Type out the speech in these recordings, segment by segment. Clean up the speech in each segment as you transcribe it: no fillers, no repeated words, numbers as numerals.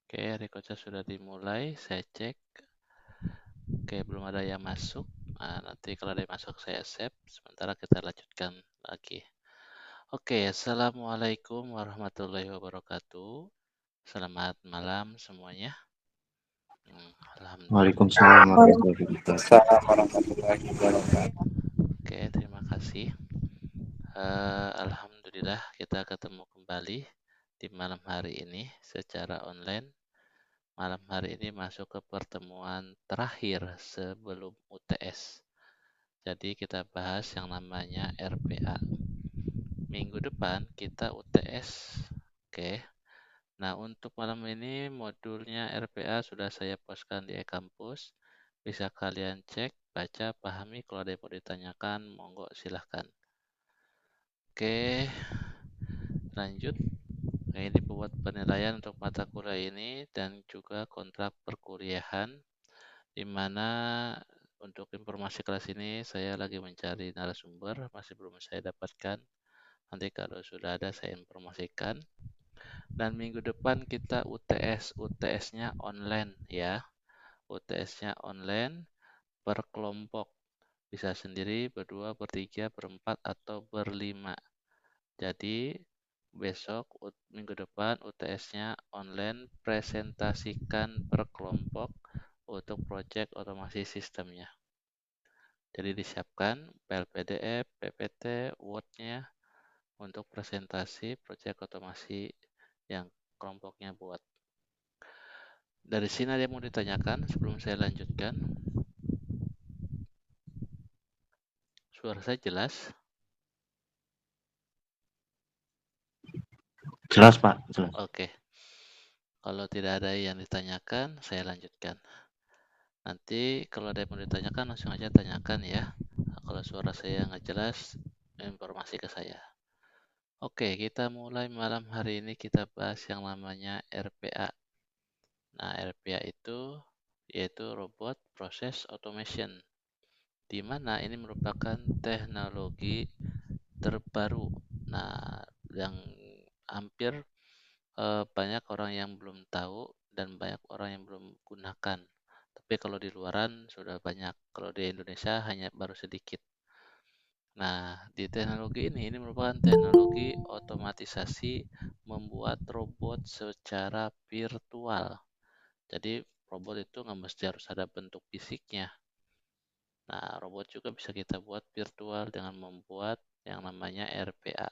Oke, recordnya sudah dimulai. Saya cek. Oke, belum ada yang masuk. Nah, nanti kalau ada yang masuk saya save. Sementara kita lanjutkan lagi. Oke, Assalamualaikum warahmatullahi wabarakatuh. Selamat malam semuanya. Alhamdulillah. Waalaikumsalam warahmatullahi wabarakatuh. Assalamualaikum warahmatullahi wabarakatuh. Oke, terima kasih. Alhamdulillah kita ketemu kembali di malam hari ini secara online. Malam hari ini masuk ke pertemuan terakhir sebelum UTS. Jadi kita bahas yang namanya RPA. Minggu depan kita UTS. Oke. Nah, untuk malam ini modulnya RPA sudah saya postkan di e-kampus. Bisa kalian cek, baca, pahami. Kalau ada yang mau ditanyakan, monggo silahkan. Oke, lanjut. Nah, ini buat penilaian untuk mata kuliah ini dan juga kontrak perkuliahan, di mana untuk informasi kelas ini saya lagi mencari narasumber, masih belum saya dapatkan. Nanti kalau sudah ada saya informasikan. Dan minggu depan kita UTS-nya online ya. UTS-nya online per kelompok. Bisa sendiri, berdua, bertiga, berempat, atau berlima. Jadi besok minggu depan UTS-nya online, presentasikan per kelompok untuk proyek otomasi sistemnya. Jadi disiapkan file PDF, PPT, Word-nya untuk presentasi proyek otomasi yang kelompoknya buat. Dari sini ada yang mau ditanyakan sebelum saya lanjutkan? Suara saya jelas? Jelas Pak, jelas. Oke. Kalau tidak ada yang ditanyakan, saya lanjutkan. Nanti kalau ada yang mau ditanyakan, langsung aja tanyakan ya. Kalau suara saya nggak jelas, informasi ke saya. Oke, kita mulai malam hari ini kita bahas yang namanya RPA. Nah, RPA itu yaitu Robot Process Automation, di mana ini merupakan teknologi terbaru. Nah, yang hampir banyak orang yang belum tahu dan banyak orang yang belum gunakan. Tapi kalau di luaran sudah banyak. Kalau di Indonesia hanya baru sedikit. Nah, di teknologi ini merupakan teknologi otomatisasi membuat robot secara virtual. Jadi robot itu nggak mesti harus ada bentuk fisiknya. Nah, robot juga bisa kita buat virtual dengan membuat yang namanya RPA.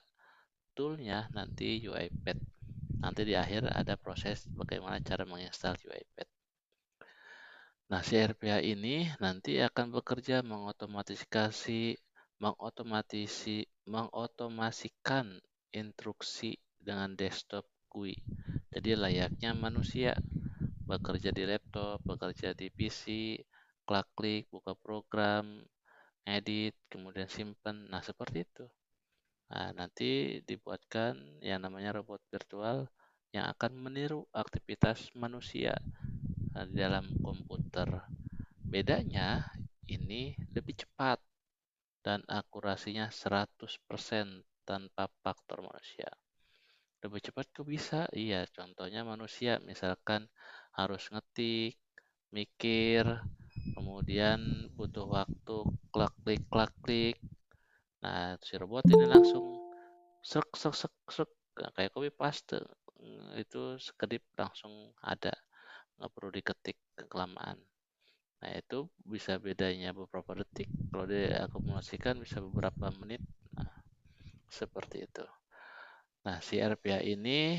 Toolnya nanti UiPath. Nanti di akhir ada proses bagaimana cara menginstal UiPath. Nah, si RPA ini nanti akan bekerja mengotomasikan instruksi dengan desktop GUI. Jadi layaknya manusia bekerja di laptop, bekerja di PC, klik, buka program, edit, kemudian simpan. Nah, seperti itu. Nah, nanti dibuatkan yang namanya robot virtual yang akan meniru aktivitas manusia di dalam komputer. Bedanya ini lebih cepat dan akurasinya 100% tanpa faktor manusia. Lebih cepat kok bisa? Iya, contohnya manusia misalkan harus ngetik, mikir, kemudian butuh waktu klik. Nah, si robot ini langsung sek kayak copy paste. Itu sekedip langsung ada, nggak perlu diketik kelamaan. Nah, itu bisa bedanya beberapa detik. Kalau diakumulasikan bisa beberapa menit. Nah, seperti itu. Nah, si RPA ini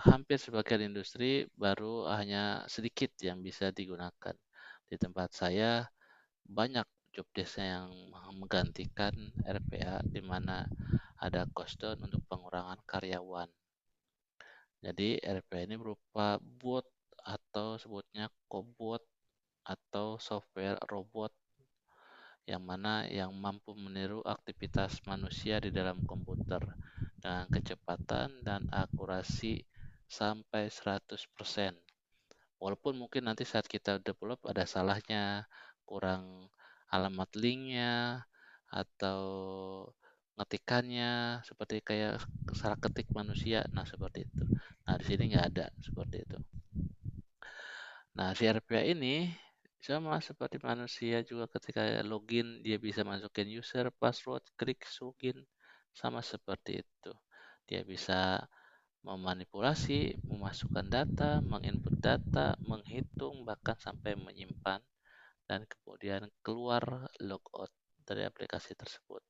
hampir sebagian industri baru hanya sedikit yang bisa digunakan. Di tempat saya banyak job desk yang menggantikan RPA, di mana ada cost down untuk pengurangan karyawan. Jadi RPA ini berupa bot atau sebutnya cobot atau software robot yang mana yang mampu meniru aktivitas manusia di dalam komputer dengan kecepatan dan akurasi sampai 100%. Walaupun mungkin nanti saat kita develop ada salahnya, kurang alamat linknya, atau ngetikannya seperti kayak salah ketik manusia. Nah, seperti itu. Nah, di sini nggak ada seperti itu. Nah, si RPA ini sama seperti manusia juga ketika login, dia bisa masukin user, password, klik login, sama seperti itu. Dia bisa memanipulasi, memasukkan data, menginput data, menghitung, bahkan sampai menyimpan, dan kemudian keluar logout dari aplikasi tersebut.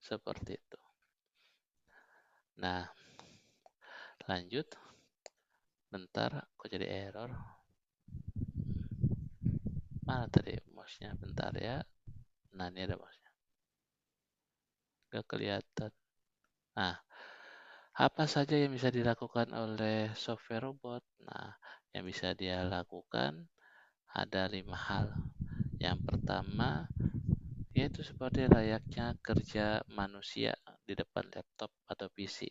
Seperti itu. Nah, lanjut. Bentar, kok jadi error? Mana tadi mouse-nya? Bentar ya. Nah, ini ada mouse-nya. Gak kelihatan. Nah, apa saja yang bisa dilakukan oleh software robot? Nah, yang bisa dia lakukan ada 5 hal. Yang pertama, yaitu seperti layaknya kerja manusia di depan laptop atau PC.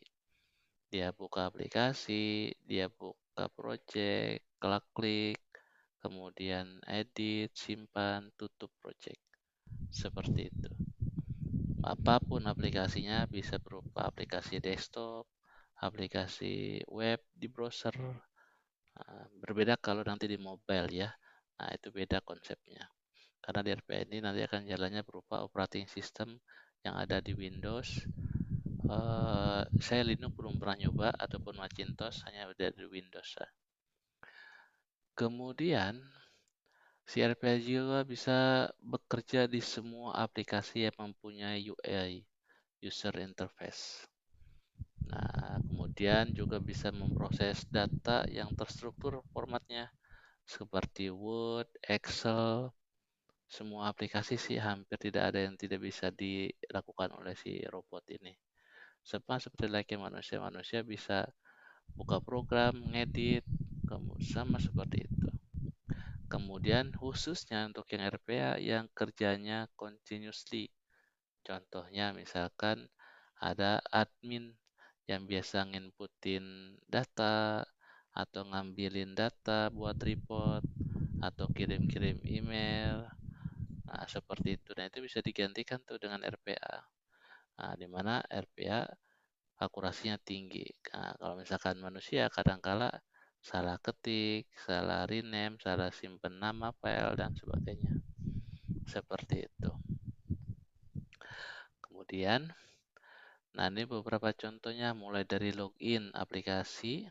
Dia buka aplikasi, dia buka project, klik, kemudian edit, simpan, tutup project. Seperti itu. Apapun aplikasinya, bisa berupa aplikasi desktop, aplikasi web di browser. Berbeda kalau nanti di mobile ya. Nah, itu beda konsepnya. Karena di RPA ini nanti akan jalannya berupa operating system yang ada di Windows. Saya Linux belum pernah nyoba, ataupun Macintosh, hanya ada di Windows. Kemudian si RPA juga bisa bekerja di semua aplikasi yang mempunyai UI, user interface. Nah, kemudian juga bisa memproses data yang terstruktur formatnya seperti Word, Excel. Semua aplikasi sih hampir tidak ada yang tidak bisa dilakukan oleh si robot ini. Seperti layaknya manusia bisa buka program, ngedit, sama seperti itu. Kemudian khususnya untuk yang RPA yang kerjanya continuously. Contohnya misalkan ada admin yang biasa nginputin data atau ngambilin data buat report atau kirim-kirim email. Nah, seperti itu. Nah, itu bisa digantikan tuh dengan RPA. Nah, di mana RPA akurasinya tinggi. Nah, kalau misalkan manusia kadangkala salah ketik, salah rename, salah simpen nama file, dan sebagainya. Seperti itu. Kemudian, nah ini beberapa contohnya mulai dari login aplikasi,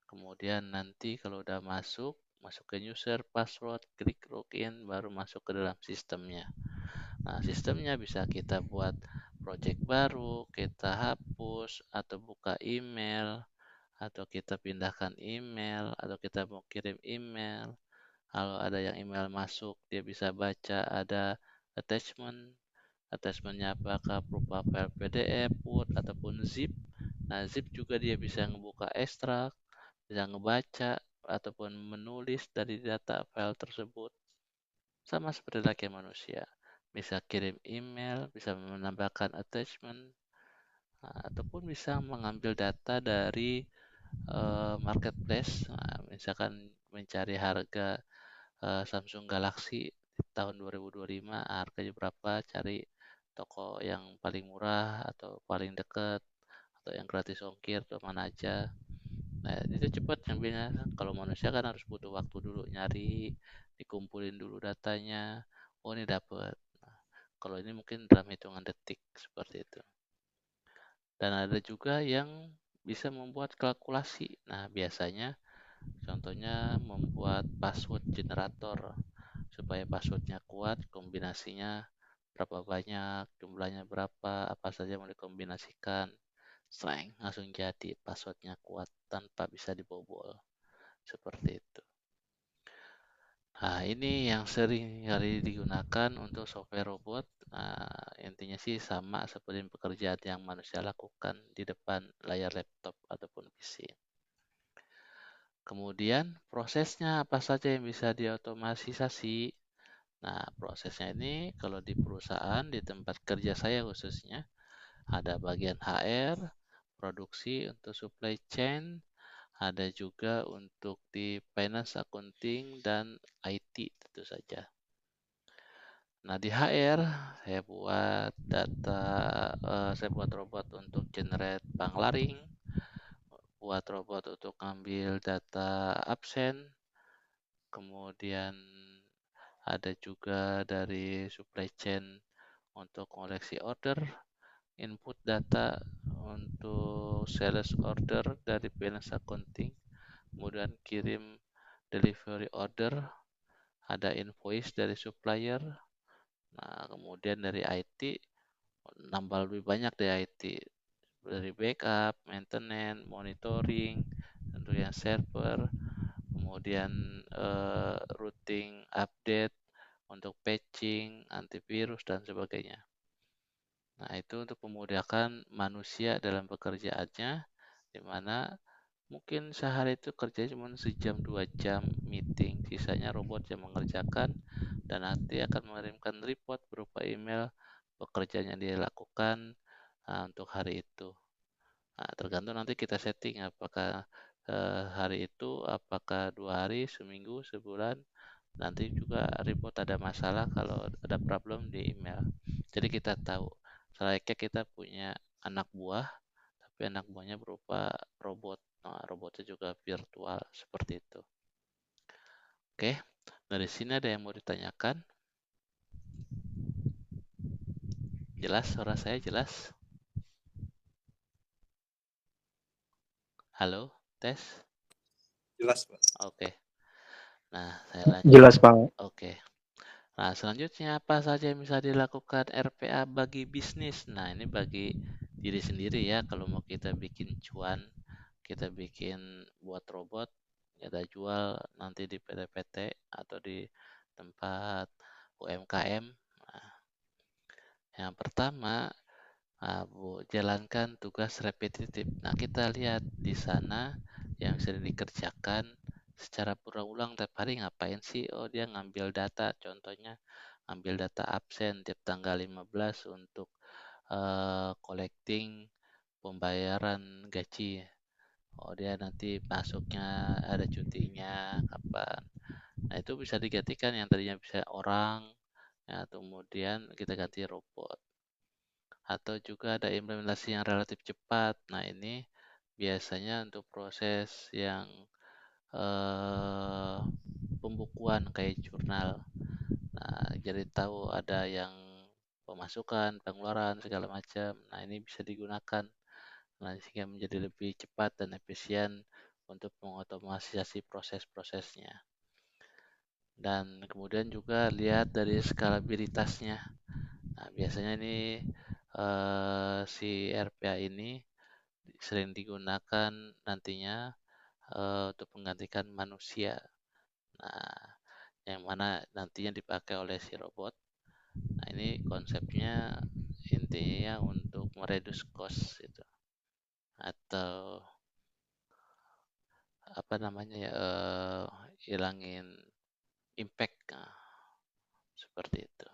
kemudian nanti kalau udah masukin user, password, klik login, baru masuk ke dalam sistemnya. Nah, sistemnya bisa kita buat project baru, kita hapus, atau buka email, atau kita pindahkan email, atau kita mau kirim email. Kalau ada yang email masuk, dia bisa baca ada attachmentnya apakah berupa file PDF, Word, ataupun zip. Nah, zip juga dia bisa ngebuka ekstrak, bisa ngebaca, ataupun menulis dari data file tersebut. Sama seperti layaknya manusia. Bisa kirim email, bisa menambahkan attachment, ataupun bisa mengambil data dari marketplace. Nah, misalkan mencari harga Samsung Galaxy di tahun 2025, harganya berapa, cari toko yang paling murah atau paling dekat atau yang gratis ongkir atau mana aja. Nah, itu cepat ngambilnya. Kalau manusia kan harus butuh waktu dulu nyari, dikumpulin dulu datanya. Oh, ini dapat. Nah, kalau ini mungkin dalam hitungan detik seperti itu. Dan ada juga yang bisa membuat kalkulasi. Nah, biasanya contohnya membuat password generator supaya passwordnya kuat, kombinasinya berapa banyak, jumlahnya berapa, apa saja mau dikombinasikan. Slang langsung jadi passwordnya kuat tanpa bisa dibobol. Seperti itu. Nah, ini yang sering kali digunakan untuk software robot. Nah, intinya sih sama seperti pekerjaan yang manusia lakukan di depan layar laptop ataupun PC. Kemudian prosesnya apa saja yang bisa diotomatisasi. Nah, prosesnya ini kalau di perusahaan, di tempat kerja saya khususnya, ada bagian HR, produksi untuk supply chain, ada juga untuk di finance, accounting, dan IT tentu saja. Nah, di HR saya buat data, saya buat robot untuk generate panglaring, buat robot untuk ngambil data absen, kemudian ada juga dari supply chain untuk koleksi order, input data untuk sales order dari balance accounting, kemudian kirim delivery order, ada invoice dari supplier. Nah, kemudian dari IT nambah lebih banyak dari IT, dari backup, maintenance, monitoring, tentu yang server, kemudian routing, update untuk patching, antivirus dan sebagainya. Nah, itu untuk memudahkan manusia dalam pekerjaannya, di mana mungkin sehari itu kerja cuma sejam 2 jam meeting, sisanya robot yang mengerjakan dan nanti akan mengirimkan report berupa email pekerjaan yang dia lakukan untuk hari itu. Nah, tergantung nanti kita setting apakah hari itu, apakah 2 hari, seminggu, sebulan. Nanti juga report ada masalah kalau ada problem di email. Jadi kita tahu, selayaknya kita punya anak buah, tapi anak buahnya berupa robot. Nah, robotnya juga virtual, seperti itu. Oke, dari sini ada yang mau ditanyakan? Jelas, suara saya jelas? Halo, tes? Jelas, Pak. Oke. Nah, saya lanjut. Jelas, Pak. Oke. Nah, selanjutnya apa saja yang bisa dilakukan RPA bagi bisnis? Nah, ini bagi diri sendiri ya. Kalau mau kita bikin cuan, kita bikin buat robot, kita jual nanti di PT-PT atau di tempat UMKM. Nah, yang pertama, jalankan tugas repetitif. Nah, kita lihat di sana yang sering dikerjakan secara berulang-ulang tiap hari ngapain sih? Oh, dia ngambil data, contohnya ambil data absen tiap tanggal 15 untuk collecting pembayaran gaji. Oh, dia nanti masuknya ada cutinya kapan. Nah, itu bisa digantikan yang tadinya bisa orang, ya, kemudian kita ganti robot. Atau juga ada implementasi yang relatif cepat. Nah, ini biasanya untuk proses yang pembukuan kayak jurnal. Nah, jadi tahu ada yang pemasukan, pengeluaran, segala macam. Nah, ini bisa digunakan. Nah, sehingga menjadi lebih cepat dan efisien untuk mengotomatisasi proses-prosesnya. Dan kemudian juga lihat dari skalabilitasnya. Nah, biasanya ini si RPA ini sering digunakan nantinya untuk menggantikan manusia. Nah, yang mana nantinya dipakai oleh si robot. Nah, ini konsepnya intinya untuk mereduce cost itu atau apa namanya ya, hilangin impact, nah, seperti itu.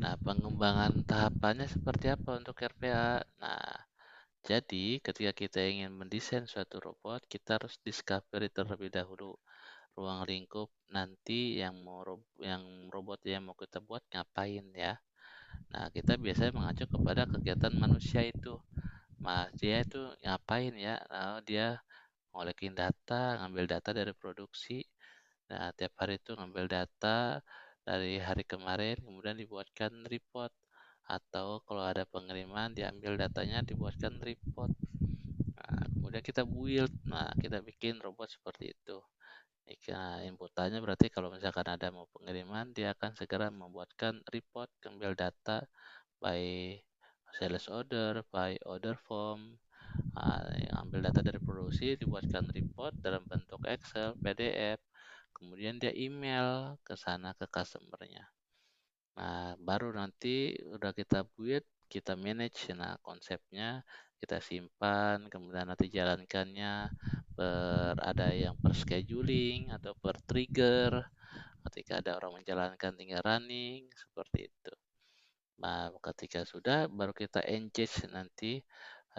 Nah, pengembangan tahapannya seperti apa untuk RPA? Nah, jadi ketika kita ingin mendesain suatu robot, kita harus discovery terlebih dahulu ruang lingkup nanti yang robot yang mau kita buat ngapain ya. Nah, kita biasanya mengacu kepada kegiatan manusia itu. Mas, dia itu ngapain ya? Nah, dia ngolekin data, ngambil data dari produksi. Nah, tiap hari itu ngambil data dari hari kemarin, kemudian dibuatkan report. Atau kalau ada pengiriman, diambil datanya, dibuatkan report. Nah, kemudian kita build. Nah, kita bikin robot seperti itu. Nah, inputannya berarti kalau misalkan ada mau pengiriman, dia akan segera membuatkan report, ambil data by sales order, by order form, ambil data dari produksi, dibuatkan report dalam bentuk Excel, PDF, kemudian dia email ke sana ke customernya. Nah, baru nanti udah kita build, kita manage. Nah, konsepnya kita simpan, kemudian nanti jalankannya ada yang per scheduling atau per trigger. Ketika ada orang menjalankan tinggal running, seperti itu. Nah, ketika sudah, baru kita engage nanti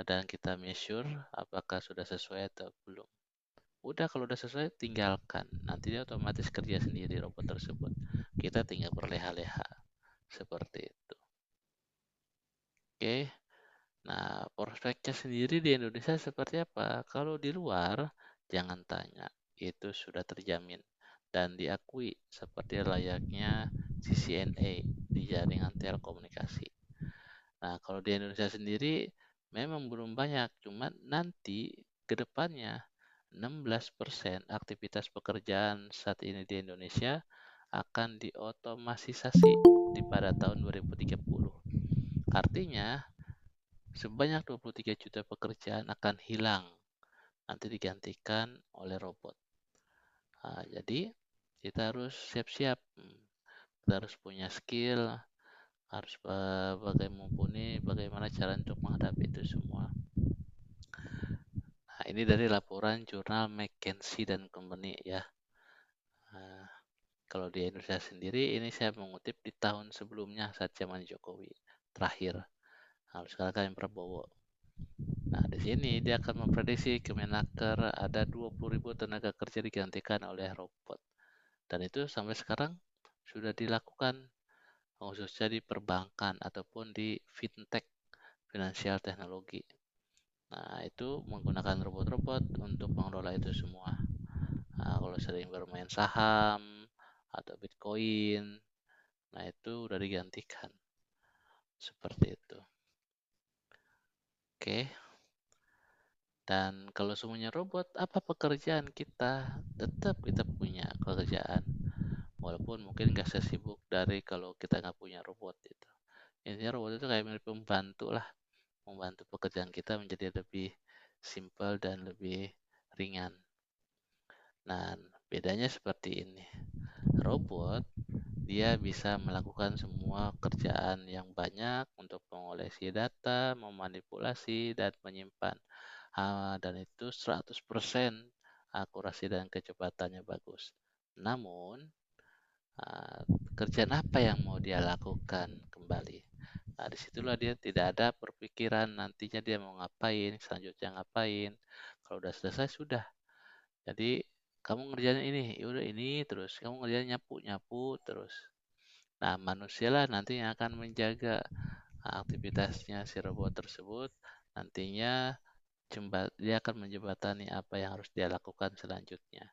dan kita measure apakah sudah sesuai atau belum. Udah, kalau udah sesuai, tinggalkan. Nanti dia otomatis kerja sendiri robot tersebut. Kita tinggal berleha-leha. Seperti itu. Oke. Nah, prospeknya sendiri di Indonesia seperti apa? Kalau di luar, jangan tanya, itu sudah terjamin dan diakui seperti layaknya CCNA di jaringan telekomunikasi. Nah, kalau di Indonesia sendiri memang belum banyak, cuman nanti ke depannya 16% aktivitas pekerjaan saat ini di Indonesia akan diotomatisasi pada tahun 2030. Artinya, sebanyak 23 juta pekerjaan akan hilang, nanti digantikan oleh robot. Nah, jadi kita harus siap-siap, kita harus punya skill, harus bagaimana cara untuk menghadapi itu semua. Nah, ini dari laporan jurnal McKinsey dan Company ya. Nah, kalau di Indonesia sendiri, ini saya mengutip di tahun sebelumnya saat zaman Jokowi terakhir. Nah, sekarang kan Prabowo. Nah, di sini dia akan memprediksi Kemenaker ada 20.000 tenaga kerja digantikan oleh robot. Dan itu sampai sekarang sudah dilakukan, khususnya di perbankan ataupun di fintech, finansial teknologi. Nah, itu menggunakan robot-robot untuk mengelola itu semua. Nah, kalau sering bermain saham atau Bitcoin, nah itu udah digantikan. Seperti itu. Oke. Dan kalau semuanya robot, apa pekerjaan kita? Tetap kita punya pekerjaan. Walaupun mungkin nggak sesibuk dari kalau kita nggak punya robot itu. Intinya robot itu kayak mirip pembantu lah. Membantu pekerjaan kita menjadi lebih simpel dan lebih ringan. Nah, bedanya seperti ini. Robot, dia bisa melakukan semua kerjaan yang banyak untuk mengoleksi data, memanipulasi, dan menyimpan. Dan itu 100% akurasi dan kecepatannya bagus. Namun, kerjaan apa yang mau dia lakukan kembali? Nah, disitulah dia tidak ada perpikiran nantinya dia mau ngapain, selanjutnya ngapain. Kalau udah selesai, sudah. Jadi, kamu ngerjain ini, yaudah ini terus. Kamu ngerjain nyapu terus. Nah, manusia lah nanti yang akan menjaga aktivitasnya si robot tersebut. Nantinya dia akan menjembatani apa yang harus dia lakukan selanjutnya.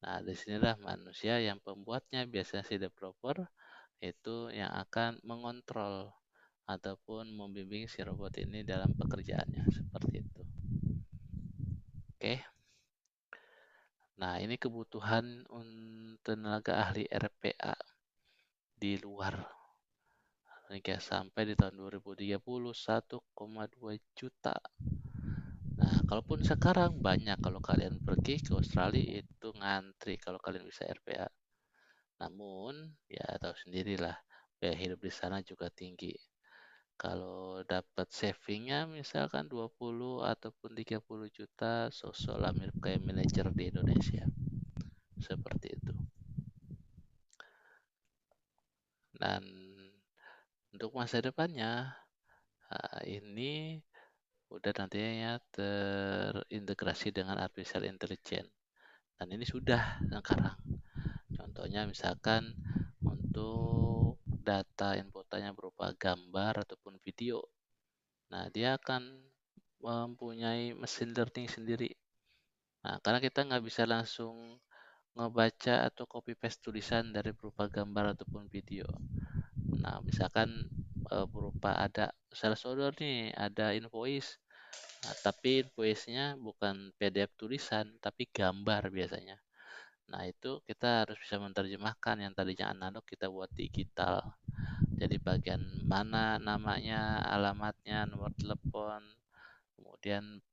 Nah, disinilah manusia yang pembuatnya, biasanya si developer, itu yang akan mengontrol ataupun membimbing si robot ini dalam pekerjaannya, seperti itu. Oke. Nah, ini kebutuhan tenaga ahli RPA di luar. Hingga sampai di tahun 2030 1,2 juta. Nah, kalaupun sekarang banyak, kalau kalian pergi ke Australia itu ngantri kalau kalian bisa RPA. Namun, ya tahu sendirilah, biaya hidup di sana juga tinggi. Kalau dapat savingnya misalkan 20 ataupun 30 juta, sosok lah mirip kayak manajer di Indonesia. Seperti itu. Dan untuk masa depannya, ini udah nantinya terintegrasi dengan artificial intelligence. Dan ini sudah sekarang. Contohnya misalkan untuk data inputannya berupa gambar ataupun video. Nah, dia akan mempunyai mesin learning sendiri. Nah, karena kita nggak bisa langsung ngebaca atau copy paste tulisan dari berupa gambar ataupun video. Nah, misalkan berupa ada sales order nih, ada invoice. Nah, tapi invoice-nya bukan PDF tulisan, tapi gambar biasanya. Nah, itu kita harus bisa menerjemahkan yang tadinya analog kita buat digital. Jadi bagian mana namanya, alamatnya, nomor telepon, kemudian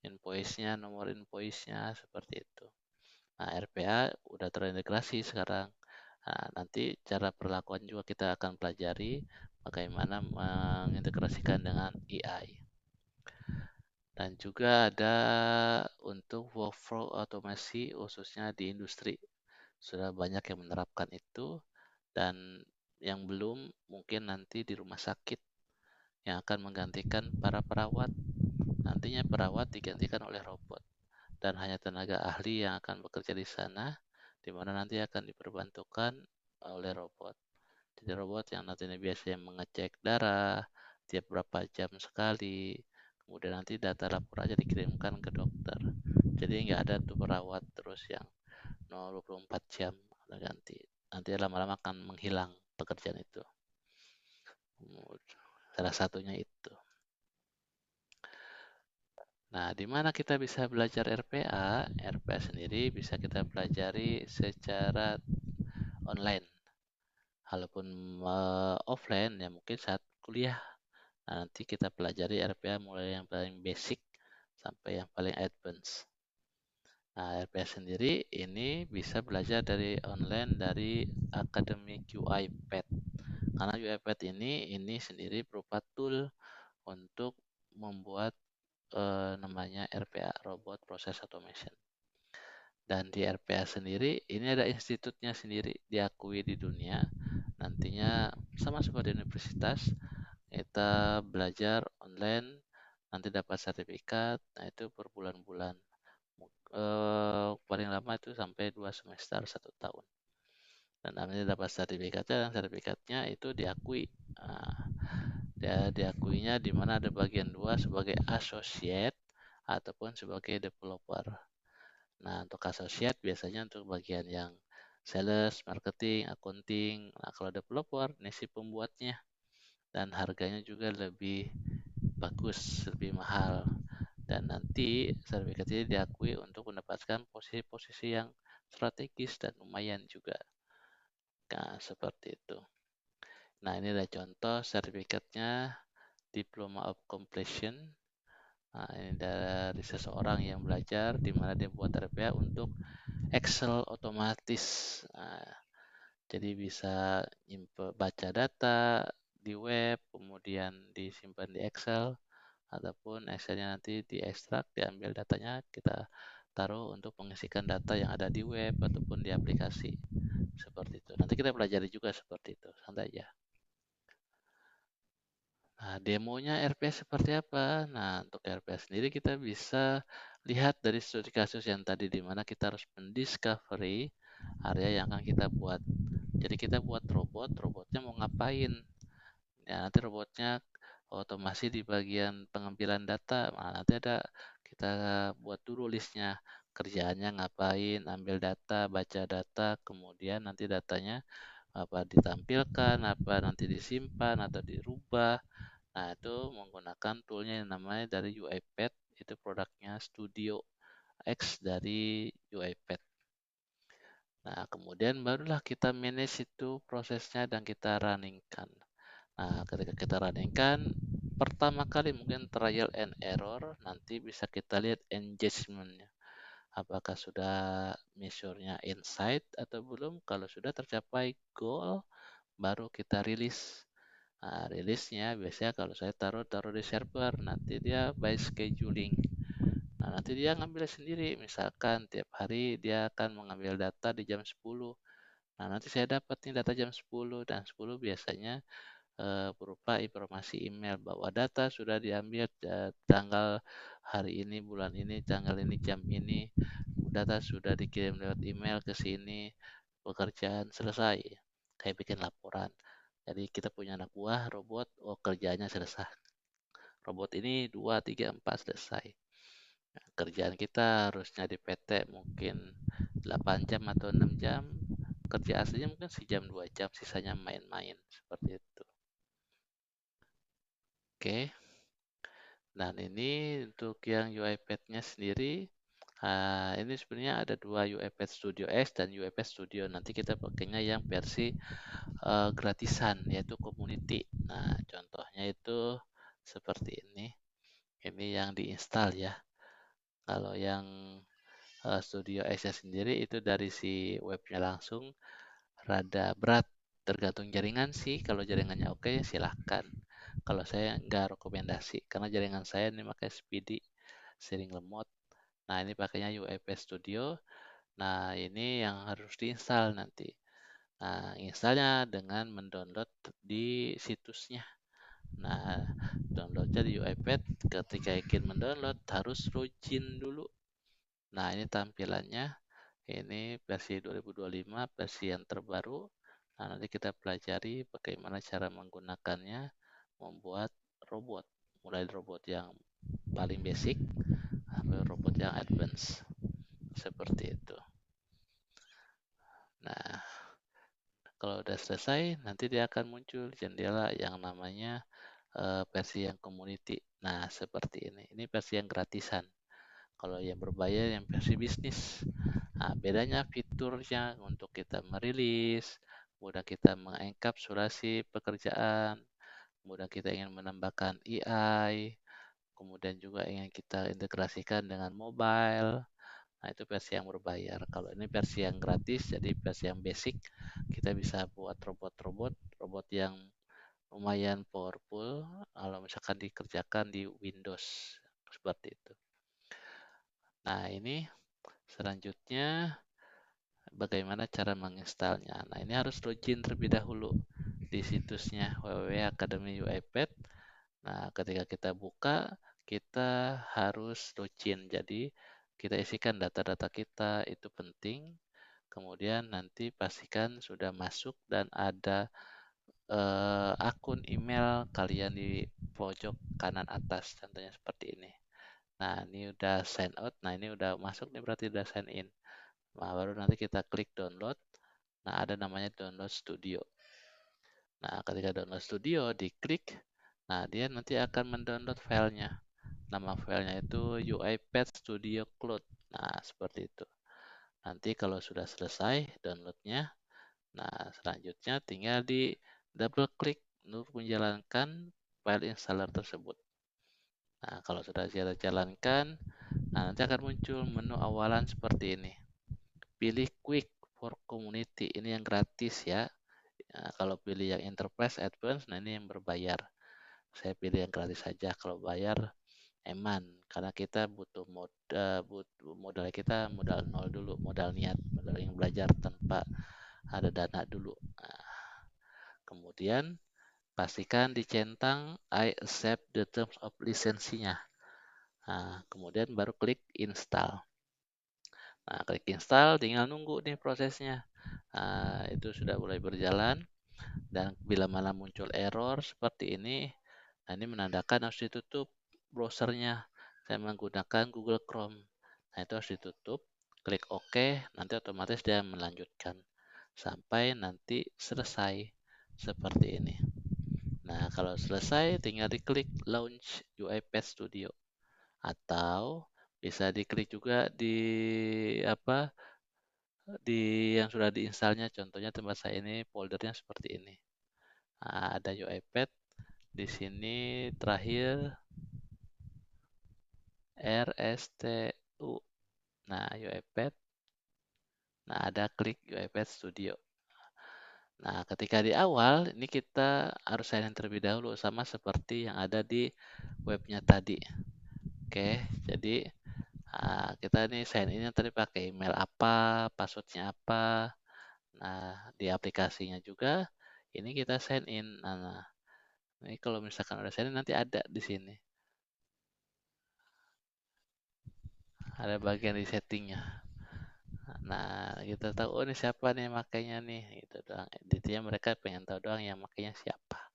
invoice-nya, nomor invoice-nya, seperti itu. Nah, RPA udah terintegrasi sekarang. Nah, nanti cara perlakuan juga kita akan pelajari bagaimana mengintegrasikan dengan AI. Dan juga ada untuk workflow otomasi khususnya di industri. Sudah banyak yang menerapkan itu, dan yang belum mungkin nanti di rumah sakit yang akan menggantikan para perawat. Nantinya perawat digantikan oleh robot dan hanya tenaga ahli yang akan bekerja di sana, di mana nanti akan diperbantukan oleh robot. Jadi robot yang nantinya biasanya mengecek darah, tiap berapa jam sekali. Kemudian nanti data lapor aja dikirimkan ke dokter. Jadi nggak ada tuh perawat terus yang 24 jam udah ganti. Nanti lama-lama akan menghilang pekerjaan itu. Salah satunya itu. Nah, di mana kita bisa belajar RPA? RPA sendiri bisa kita pelajari secara online. Walaupun offline ya mungkin saat kuliah. Nah, nanti kita pelajari RPA mulai yang paling basic sampai yang paling advance. Nah, RPA sendiri ini bisa belajar dari online dari Academic UiPath. Karena UiPath ini sendiri berupa tool untuk membuat namanya RPA, Robot Process Automation. Dan di RPA sendiri ini ada institutnya sendiri diakui di dunia. Nantinya sama seperti universitas, kita belajar online, nanti dapat sertifikat, nah itu per bulan-bulan. Paling lama itu sampai 2 semester 1 tahun. Dan nanti dapat sertifikatnya, dan sertifikatnya itu diakui. Nah, diakuinya di mana ada bagian 2 sebagai associate ataupun sebagai developer. Nah, untuk associate biasanya untuk bagian yang sales, marketing, accounting. Nah, kalau developer, ini si pembuatnya. Dan harganya juga lebih bagus, lebih mahal. Dan nanti sertifikat ini diakui untuk mendapatkan posisi-posisi yang strategis dan lumayan juga. Nah, seperti itu. Nah, ini ada contoh sertifikatnya Diploma of Completion. Nah, ini dari seseorang yang belajar di mana dia buat RPA untuk Excel otomatis. Nah, jadi bisa baca data di web, kemudian disimpan di Excel, ataupun Excelnya nanti diekstrak, diambil datanya, kita taruh untuk mengisikan data yang ada di web ataupun di aplikasi. Seperti itu. Nanti kita pelajari juga seperti itu, santai aja. Nah, demonya RPA seperti apa? Nah, untuk RPA sendiri kita bisa lihat dari studi kasus yang tadi, di mana kita harus mendiscovery area yang akan kita buat. Jadi kita buat robotnya mau ngapain? Ya, nanti robotnya otomasi di bagian pengambilan data. Nah, nanti ada kita buat dulu listnya. Kerjaannya ngapain, ambil data, baca data, kemudian nanti datanya apa ditampilkan, apa nanti disimpan atau dirubah. Nah, itu menggunakan toolnya yang namanya dari UiPath, itu produknya Studio X dari UiPath. Nah, kemudian barulah kita manage itu prosesnya dan kita runningkan. Nah, ketika kita runningkan, pertama kali mungkin trial and error, nanti bisa kita lihat engagementnya. Apakah sudah measure-nya insight atau belum? Kalau sudah tercapai goal, baru kita rilis. Nah, rilisnya biasanya kalau saya taruh di server, nanti dia by scheduling. Nah, nanti dia ngambil sendiri. Misalkan tiap hari dia akan mengambil data di jam 10. Nah, nanti saya dapat nih data jam 10, dan 10 biasanya berupa informasi email bahwa data sudah diambil tanggal hari ini, bulan ini, tanggal ini, jam ini. Data sudah dikirim lewat email ke sini. Pekerjaan selesai. Kayak bikin laporan. Jadi kita punya anak buah robot, kerjanya selesai. Robot ini 2, 3, 4 selesai. Nah, kerjaan kita harusnya di PT mungkin 8 jam atau 6 jam. Kerja aslinya mungkin sejam 2 jam, sisanya main-main. Seperti itu. Oke. Dan ini untuk yang UiPath-nya sendiri. Ini sebenarnya ada 2, UiPath Studio X dan UiPath Studio. Nanti kita pakainya yang versi gratisan, yaitu community. Nah, contohnya itu seperti ini. Ini yang diinstal ya. Kalau yang Studio X sendiri itu dari si webnya langsung rada berat, tergantung jaringan sih. Kalau jaringannya oke, silahkan. Kalau saya nggak rekomendasi, karena jaringan saya ini pakai Speedy, sering lemot. Nah, ini pakainya UiPath Studio. Nah, ini yang harus diinstal nanti. Nah, installnya dengan mendownload di situsnya. Nah, downloadnya di UiPath. Ketika ingin mendownload, harus login dulu. Nah, ini tampilannya. Ini versi 2025, versi yang terbaru. Nah, nanti kita pelajari bagaimana cara menggunakannya, membuat robot, mulai robot yang paling basic sampai robot yang advance, seperti itu. Nah, kalau udah selesai, nanti dia akan muncul jendela yang namanya versi yang community. Nah, seperti ini. Ini versi yang gratisan. Kalau yang berbayar yang versi bisnis. Nah, bedanya fiturnya untuk kita merilis, kemudian kita mengenkapsulasi pekerjaan, kemudian kita ingin menambahkan AI, kemudian juga ingin kita integrasikan dengan mobile. Nah, itu versi yang berbayar. Kalau ini versi yang gratis, jadi versi yang basic, kita bisa buat robot yang lumayan powerful kalau misalkan dikerjakan di Windows, seperti itu. Nah, ini selanjutnya bagaimana cara menginstalnya. Nah, ini harus login terlebih dahulu di situsnya www.academy.uipad. Nah, ketika kita buka, kita harus login. Jadi, kita isikan data-data kita, itu penting. Kemudian nanti pastikan sudah masuk dan ada akun email kalian di pojok kanan atas, contohnya seperti ini. Nah, ini udah sign out. Nah, ini udah masuk nih, berarti udah sign in. Nah, baru nanti kita klik download. Nah, ada namanya download studio. Nah, ketika download studio, diklik. Nah, dia nanti akan mendownload filenya. Nama filenya itu UiPath Studio Cloud. Nah, seperti itu. Nanti kalau sudah selesai downloadnya, nah selanjutnya tinggal di double klik untuk menjalankan file installer tersebut. Nah, kalau sudah kita jalankan, nah nanti akan muncul menu awalan seperti ini. Pilih Quick for Community, ini yang gratis ya. Nah, kalau pilih yang Enterprise Advance, nah ini yang berbayar. Saya pilih yang gratis saja. Kalau bayar, eman, karena kita butuh modal kita modal nol dulu, modal niat, modal yang belajar tanpa ada dana dulu. Nah, kemudian pastikan dicentang I accept the terms of lisensinya. Nah, kemudian baru klik install. Nah, klik install, tinggal nunggu nih prosesnya. Nah, itu sudah mulai berjalan. Dan bila mana muncul error seperti ini, nah ini menandakan harus ditutup browsernya. Saya menggunakan Google Chrome. Nah, itu harus ditutup. Klik OK, nanti otomatis dia melanjutkan sampai nanti selesai seperti ini. Nah, kalau selesai tinggal diklik Launch UiPath Studio. Atau bisa diklik juga di yang sudah diinstalnya. Contohnya tempat saya ini foldernya seperti ini. Nah, ada UiPath di sini terakhir RSTU. Nah, UiPath. Nah, ada klik UiPath Studio. Nah, ketika di awal ini kita harus sign in terlebih dahulu sama seperti yang ada di webnya tadi. Oke, jadi kita ini sign in tadi pakai email apa, passwordnya apa. Nah, di aplikasinya juga ini kita sign in. Nah, ini kalau misalkan udah sign in nanti ada di sini. Ada bagian di settingnya. Nah, kita tahu oh ini siapa nih makainya nih, gitu doang. Intinya mereka pengen tahu doang yang makainya siapa.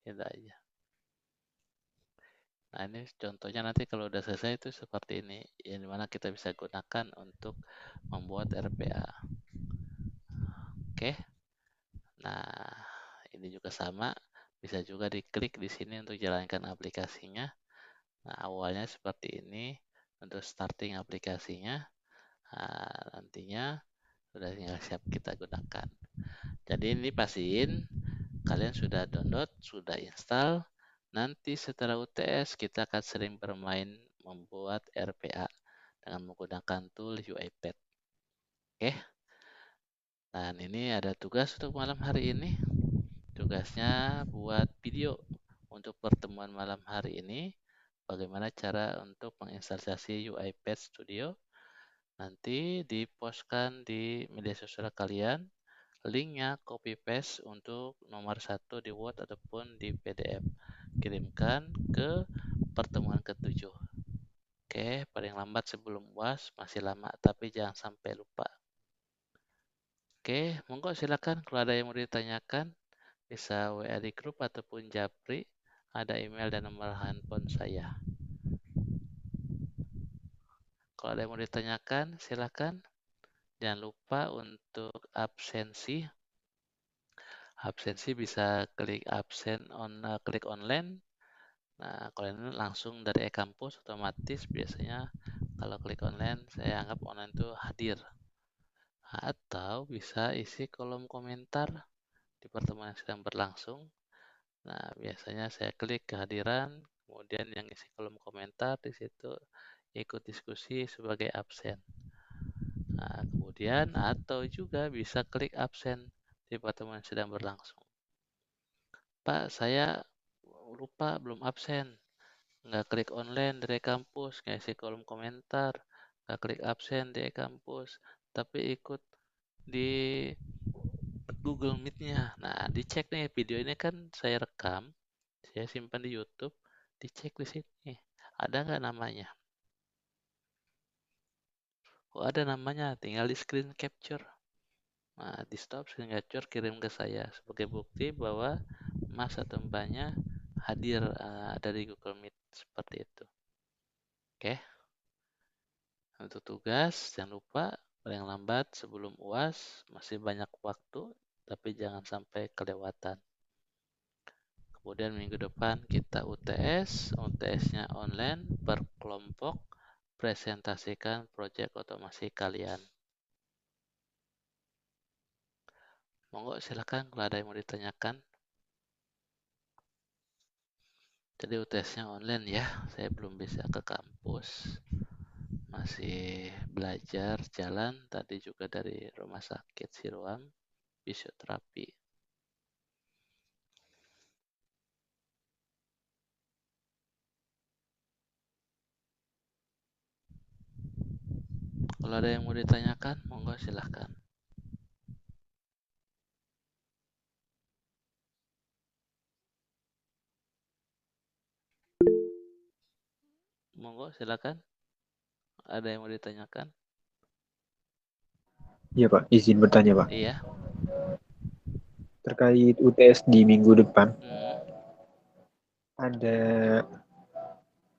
Gitu aja. Nah, ini contohnya nanti kalau udah selesai itu seperti ini, yang dimana kita bisa gunakan untuk membuat RPA. Oke. Nah, ini juga sama, bisa juga diklik di sini untuk jalankan aplikasinya. Nah, awalnya seperti ini untuk starting aplikasinya. Nah, nantinya sudah tinggal siap kita gunakan. Jadi ini pastiin kalian sudah download, sudah install. Nanti setelah UTS kita akan sering bermain membuat RPA dengan menggunakan tool UiPath. Oke. Dan ini ada tugas untuk malam hari ini. Tugasnya buat video untuk pertemuan malam hari ini. Bagaimana cara untuk menginstalasi UiPath Studio. Nanti dipostkan di media sosial kalian. Linknya copy paste untuk nomor 1 di Word ataupun di PDF. Kirimkan ke pertemuan ke-7. Oke, paling lambat sebelum UAS, masih lama tapi jangan sampai lupa. Oke, monggo silakan kalau ada yang mau ditanyakan bisa WA di grup ataupun Japri ada email dan nomor handphone saya. Kalau ada yang mau ditanyakan, silakan. Jangan lupa untuk absensi. Absensi bisa klik klik online. Nah, kalau ini langsung dari e-kampus otomatis biasanya kalau klik online saya anggap online itu hadir. Atau bisa isi kolom komentar di pertemuan yang sedang berlangsung. Nah, biasanya saya klik kehadiran, kemudian yang isi kolom komentar di situ ikut diskusi sebagai absen. Nah, kemudian atau juga bisa klik absen di pertemuan yang sedang berlangsung. Pak, saya lupa belum absen. Nggak klik online dari kampus, nggak isi kolom komentar, nggak klik absen di kampus, tapi ikut di Google Meet-nya. Nah, dicek nih video ini kan saya rekam, saya simpan di YouTube, dicek di sini. Ada nggak namanya? Oh, ada namanya, tinggal di screen capture. Nah, di stop screen capture kirim ke saya sebagai bukti bahwa Mas atau Mbaknya hadir dari Google Meet seperti itu. Oke. Untuk tugas, jangan lupa paling lambat sebelum UAS, masih banyak waktu, tapi jangan sampai kelewatan. Kemudian minggu depan kita UTS, UTS-nya online per kelompok, presentasikan proyek otomasi kalian. Monggo silakan kalau ada yang mau ditanyakan. Jadi UTS-nya online ya, saya belum bisa ke kampus. Masih belajar jalan, tadi juga dari rumah sakit Siloam, fisioterapi. Kalau ada yang mau ditanyakan, monggo silahkan. Monggo silakan. Ada yang mau ditanyakan? Iya Pak, izin bertanya Pak. Iya. Terkait UTS di minggu depan, ada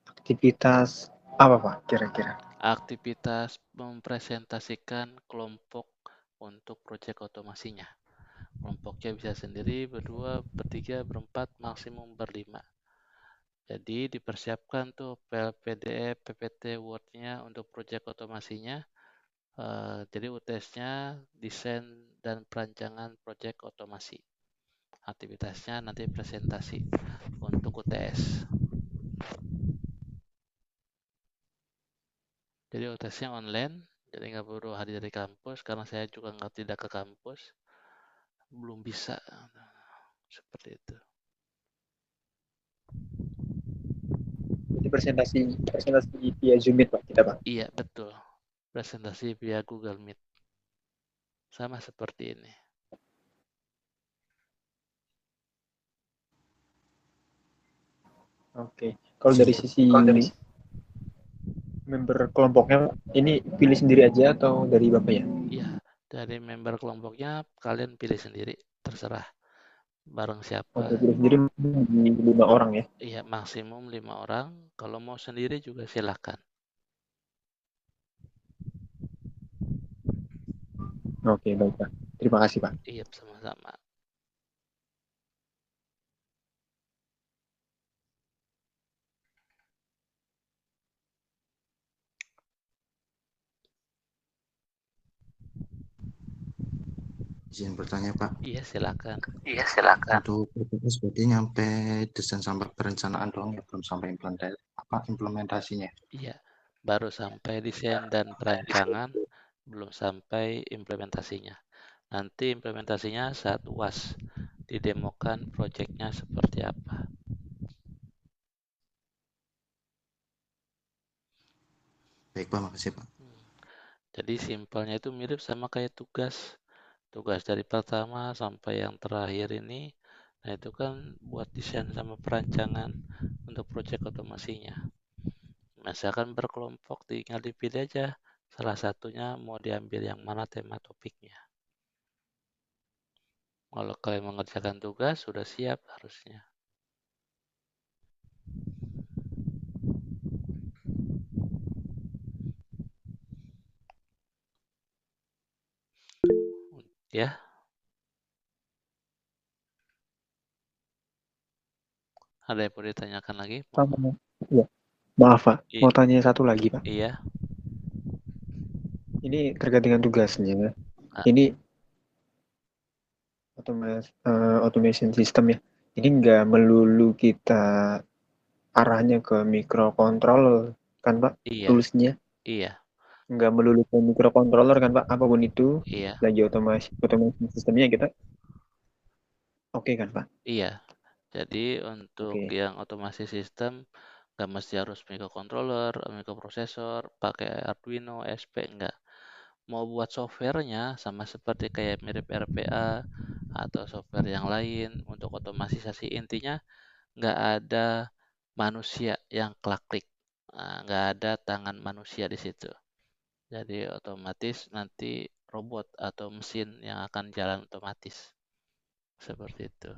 aktivitas apa Pak kira-kira? Aktivitas mempresentasikan kelompok untuk proyek otomasinya. Kelompoknya bisa sendiri, berdua, bertiga, berempat, maksimum berlima. Jadi dipersiapkan tuh PDF, PPT, Word-nya untuk proyek otomasinya. Jadi UTS-nya desain dan perancangan proyek otomasi. Aktivitasnya nanti presentasi untuk UTS. Jadi UTS-nya online, jadi nggak perlu hadir di kampus karena saya juga tidak ke kampus, belum bisa seperti itu. Jadi presentasi via Zoom Meet Pak kita Pak. Iya betul, presentasi via Google Meet, sama seperti ini. Oke, kalau dari sisi member kelompoknya, ini pilih sendiri aja atau dari Bapaknya? Iya, dari member kelompoknya kalian pilih sendiri, terserah bareng siapa. Untuk pilih sendiri 5 orang ya? Iya, maksimum 5 orang. Kalau mau sendiri juga silakan. Oke, baik Pak. Terima kasih Pak. Iya, sama-sama. Izin bertanya Pak, Iya, silakan. untuk PPS berarti nyampe desain sampai perencanaan doang ya, belum sampai implementasinya. Iya, baru sampai desain dan perancangan, belum sampai implementasinya. Nanti implementasinya saat UAS, didemokan proyeknya seperti apa. Baik Pak, makasih Pak. Jadi simpelnya itu mirip sama kayak tugas. Tugas dari pertama sampai yang terakhir ini, nah itu kan buat desain sama perancangan untuk proyek otomasinya. Misalkan berkelompok, tinggal dipilih aja salah satunya mau diambil yang mana tema topiknya. Kalau kalian mengerjakan tugas, sudah siap harusnya. Ya, ada yang mau ditanyakan lagi? Sama. Ya. Maaf Pak, mau tanya satu lagi Pak. Iya. Ini terkait dengan tugasnya. Ah. Ini automation system ya. Ini nggak melulu kita arahnya ke microcontroller kan Pak? Iya, Toolsnya iya, nggak melulu ke microcontroller kan Pak? Apapun itu iya, lagi automation sistemnya kita oke kan Pak? iya. Jadi untuk Oke. yang otomasi sistem nggak mesti harus microcontroller, microprosesor, pakai Arduino, SP, enggak. Mau buat softwarenya sama seperti kayak mirip RPA atau software yang lain untuk otomatisasi, intinya nggak ada manusia yang klik, nggak ada tangan manusia di situ. Jadi otomatis nanti robot atau mesin yang akan jalan otomatis. Seperti itu.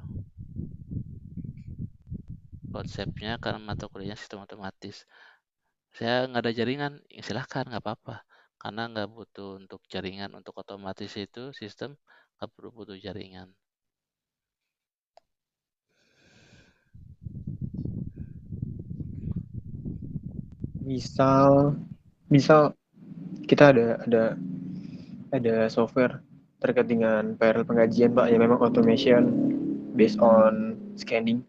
Konsepnya karena mata kuliahnya sistem otomatis. Saya nggak ada jaringan, ya silahkan, nggak apa-apa. Karena nggak butuh untuk jaringan, untuk otomatis itu sistem nggak perlu butuh jaringan. Misal kita ada software terkait dengan PRL pengajian Pak, ya memang automation based on scanning.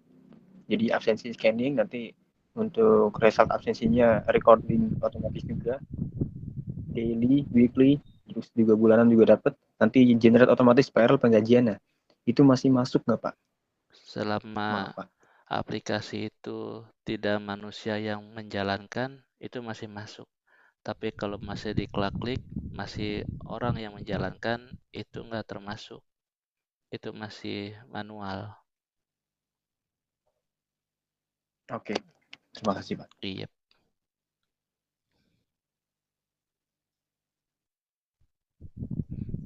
Jadi absensi scanning, nanti untuk result absensinya recording otomatis juga, daily, weekly, terus juga bulanan juga dapat. Nanti generate otomatis PRL pengajian. Nah, itu masih masuk nggak Pak? Selama Maaf Pak. aplikasi itu tidak manusia yang menjalankan, itu masih masuk. Tapi kalau masih diklik-klik, masih orang yang menjalankan, itu nggak termasuk. Itu masih manual. Oke, terima kasih Pak. Iya.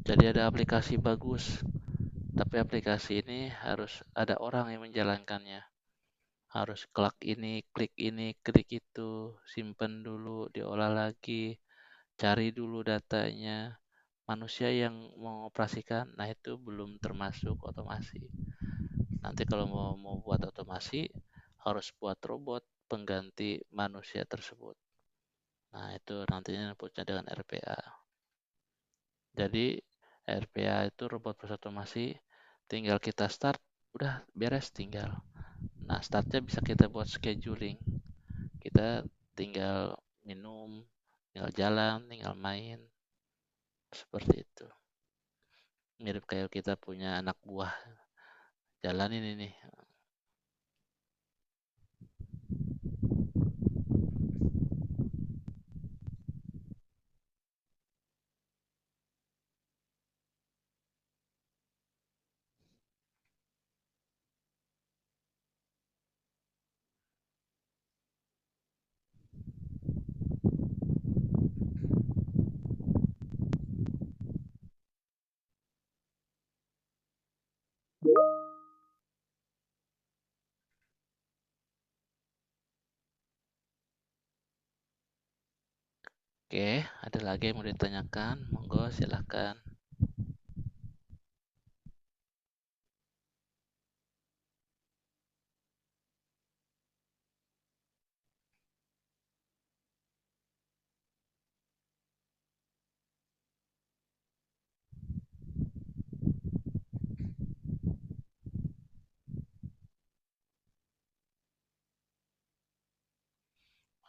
Jadi ada aplikasi bagus, tapi aplikasi ini harus ada orang yang menjalankannya. Harus klik ini, klik itu, simpen dulu, diolah lagi, cari dulu datanya. Manusia yang mengoperasikan, nah itu belum termasuk otomasi. Nanti kalau mau buat otomasi, harus buat robot pengganti manusia tersebut. Nah itu nantinya nyebutnya dengan RPA. Jadi RPA itu robot proses otomasi, tinggal kita start, udah beres tinggal. Nah startnya bisa kita buat scheduling. Kita tinggal minum, tinggal jalan, tinggal main, seperti itu. Mirip kayak kita punya anak buah, jalanin ini. Oke, ada lagi yang mau ditanyakan? Monggo silahkan.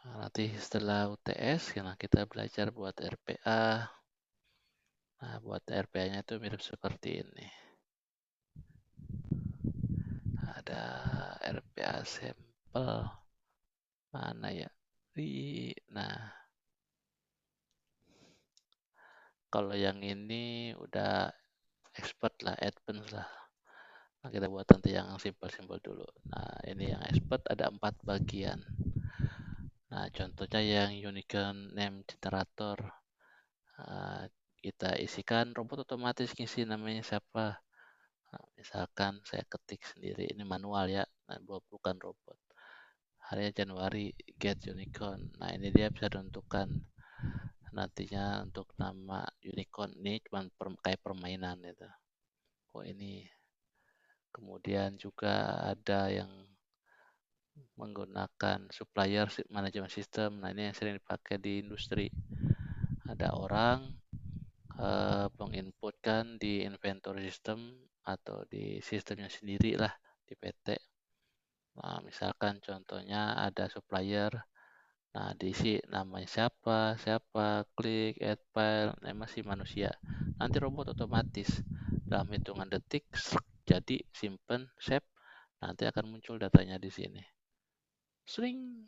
Nah, nanti setelah UTS kita belajar buat RPA. Nah, buat RPA-nya itu mirip seperti ini. Ada RPA sampel. Mana ya? Nah, kalau yang ini udah expert lah, advance lah. Nah, kita buat nanti yang simpel-simpel dulu. Nah, ini yang expert ada 4 bagian. Nah, contohnya yang unicorn name generator. Kita isikan robot otomatis ngisi namanya siapa. Nah, misalkan saya ketik sendiri, ini manual ya, nah, bukan robot. Harinya Januari, get unicorn. Nah, ini dia bisa ditentukan nantinya untuk nama unicorn ini cuma kayak permainan gitu. Oh ini. Kemudian juga ada yang menggunakan supplier manajemen sistem. Nah ini yang sering dipakai di industri. Ada orang menginputkan di inventory system atau di sistemnya sendiri lah di PT. Nah, misalkan contohnya ada supplier, nah diisi namanya siapa, klik, add file, nah masih manusia. Nanti robot otomatis dalam hitungan detik, jadi simpen, save, nanti akan muncul datanya di sini. Sering.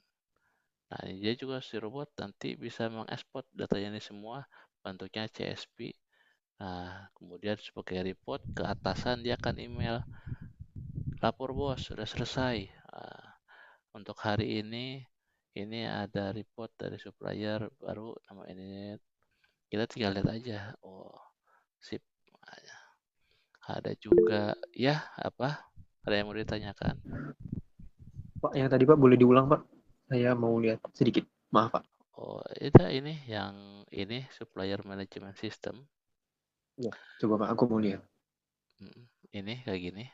Nah, dia juga si robot nanti bisa mengekspor datanya ini semua bentuknya CSV. Nah, kemudian sebagai report ke atasan dia akan email, lapor bos sudah selesai. Nah, untuk hari ini ada report dari supplier baru nama ini. Kita tinggal lihat aja. Oh, sip. Ada juga ya apa? Ada yang mau ditanyakan? Pak, yang tadi Pak boleh diulang Pak? Saya mau lihat sedikit. Maaf Pak. Oh, itu ini yang ini supplier management system. Ya, coba Pak, aku mau lihat. Ini kayak gini.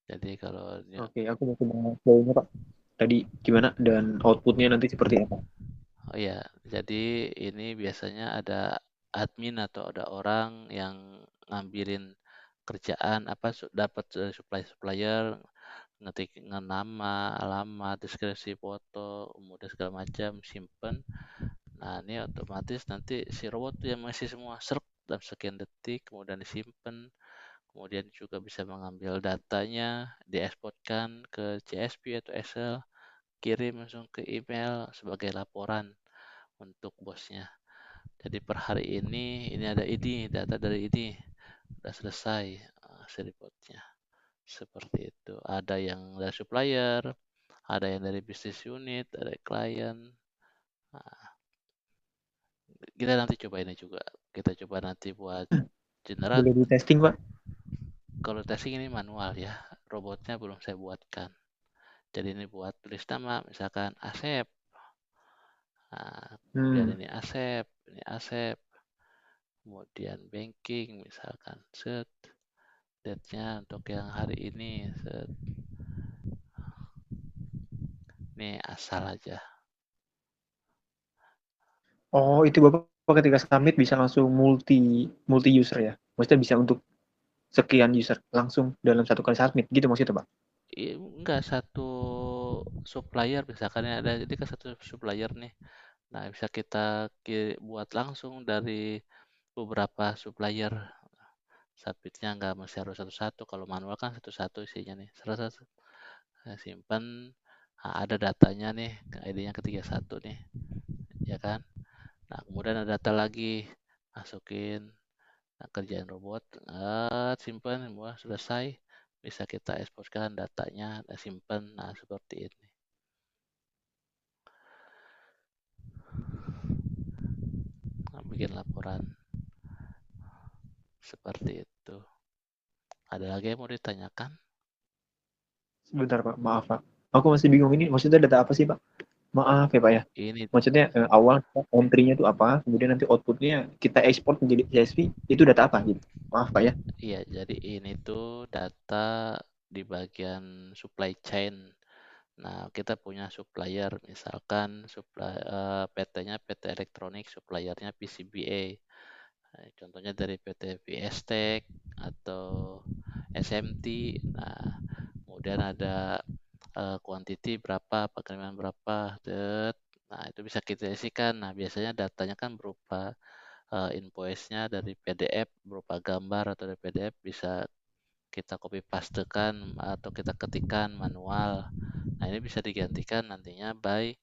Jadi kalau Oke, aku mau coba flownya Pak. Tadi gimana dan outputnya nanti seperti apa? oh ya, jadi ini biasanya ada admin atau ada orang yang ngambilin kerjaan apa dapat dari supplier, ngetik nama, alamat, deskripsi foto, kemudian segala macam, simpen. Nah, ini otomatis nanti si robot tuh yang masih semua serp dalam sekian detik, kemudian disimpan, kemudian juga bisa mengambil datanya, dieksporkan ke CSV atau Excel, kirim langsung ke email sebagai laporan untuk bosnya. Jadi per hari ini ada ini, data dari ini, udah selesai si reportnya. Seperti itu. Ada yang dari supplier, ada yang dari business unit, dari klien. Nah, kita nanti coba ini juga. Kita coba nanti buat generat. Boleh di testing Pak? Kalau testing ini manual ya, robotnya belum saya buatkan. Jadi ini buat tulis nama, misalkan Asep. Nah, kemudian ini Asep. Kemudian banking, misalkan set. Date-nya untuk yang hari ini, set. Ini asal aja. Oh, itu Bapak ketika submit bisa langsung multi user ya? Maksudnya bisa untuk sekian user langsung dalam satu kali submit gitu maksudnya Pak? Enggak, satu supplier misalkan ada, jadi kan satu supplier nih. Nah, bisa kita buat langsung dari beberapa supplier. Submitnya nggak mesti harus satu-satu. Kalau manual kan satu-satu isinya nih. Satu-satu. Nah, simpan. Nah, ada datanya nih, ID-nya ketiga satu nih, ya kan? Nah, kemudian ada data lagi, masukin. Nah, kerjaan robot, simpan, semua selesai. Bisa kita eksporkan datanya, simpan. Nah, seperti ini. Nah, bikin laporan seperti itu. Ada lagi yang mau ditanyakan? Sebentar Pak, maaf Pak. Aku masih bingung ini maksudnya data apa sih Pak? Maaf ya Pak ya. Ini Maksudnya awal entry-nya itu apa, kemudian nanti output-nya kita ekspor menjadi CSV, itu data apa gitu? Maaf Pak ya. Iya, jadi ini tuh data di bagian supply chain. Nah, kita punya supplier, misalkan PT-nya PT Elektronik, suppliernya PCBA. Nah, contohnya dari PT VSTEC atau SMT. Nah, kemudian ada quantity berapa, pengiriman berapa, nah itu bisa kita isikan. Nah, biasanya datanya kan berupa invoice-nya dari PDF, berupa gambar atau dari PDF bisa kita copy pastekan atau kita ketikkan manual. Nah, ini bisa digantikan nantinya by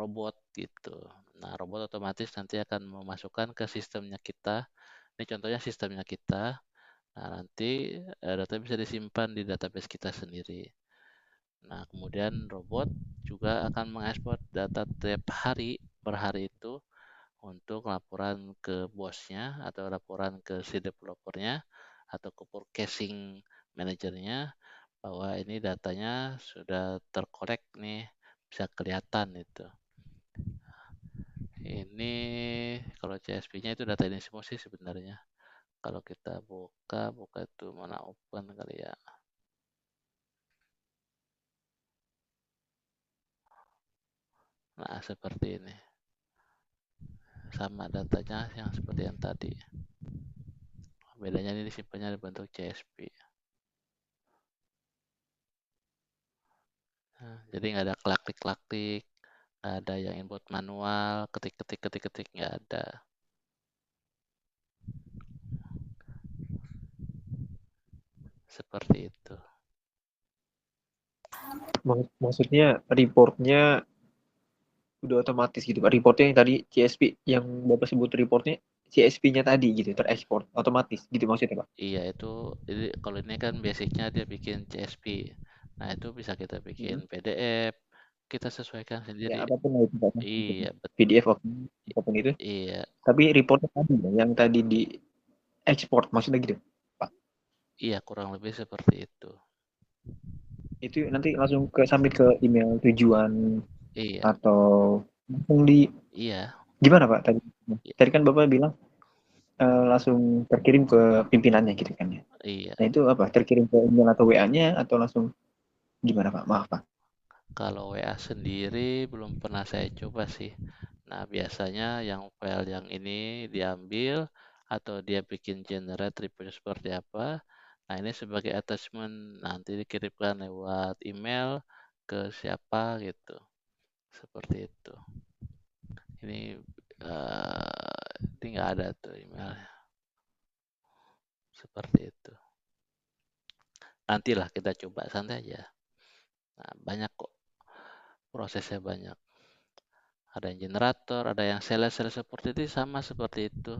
robot gitu. Nah, robot otomatis nanti akan memasukkan ke sistemnya kita. Ini contohnya sistemnya kita. Nah, nanti data bisa disimpan di database kita sendiri. Nah, kemudian robot juga akan mengekspor data tiap hari per hari itu untuk laporan ke bosnya atau laporan ke si developernya atau ke forecasting manajernya bahwa ini datanya sudah terkorek nih, bisa kelihatan itu. Ini Kalau CSP-nya itu data ini semua sih sebenarnya. Kalau kita buka itu mana open kali ya. Nah, seperti ini. Sama datanya yang seperti yang tadi. Bedanya ini disimpannya dalam bentuk CSP. Nah, jadi nggak ada klik-klik, nggak ada yang input manual, ketik, nggak ada. Seperti itu. Maksudnya reportnya udah otomatis gitu Pak. Reportnya yang tadi CSP yang Bapak sebut reportnya CSP-nya tadi gitu terekspor otomatis gitu maksudnya Pak. Iya itu, jadi kalau ini kan basicnya dia bikin CSP. Nah itu bisa kita bikin PDF, kita sesuaikan Ya sendiri. apapun lah itu Pak. Iya, PDF apapun itu. iya, Tapi reportnya tadi ya, yang tadi di ekspor maksudnya gitu Pak. iya kurang lebih seperti itu. Itu nanti langsung sampai ke email tujuan Iya, atau langsung di iya, gimana Pak tadi? Tadi kan Bapak bilang langsung terkirim ke pimpinannya gitu kan ya. iya. Nah itu apa? Terkirim ke email atau WA-nya atau langsung gimana Pak? Maaf Pak. Kalau WA sendiri belum pernah saya coba sih. Nah biasanya yang file yang ini diambil atau dia bikin generate reportnya seperti apa. Nah ini sebagai attachment nanti dikirimkan lewat email ke siapa gitu. Seperti itu. Ini nggak ada tuh emailnya. Seperti itu. Nantilah kita coba santai aja. Nah, banyak kok. Prosesnya banyak. Ada yang generator, ada yang sales seperti itu sama seperti itu.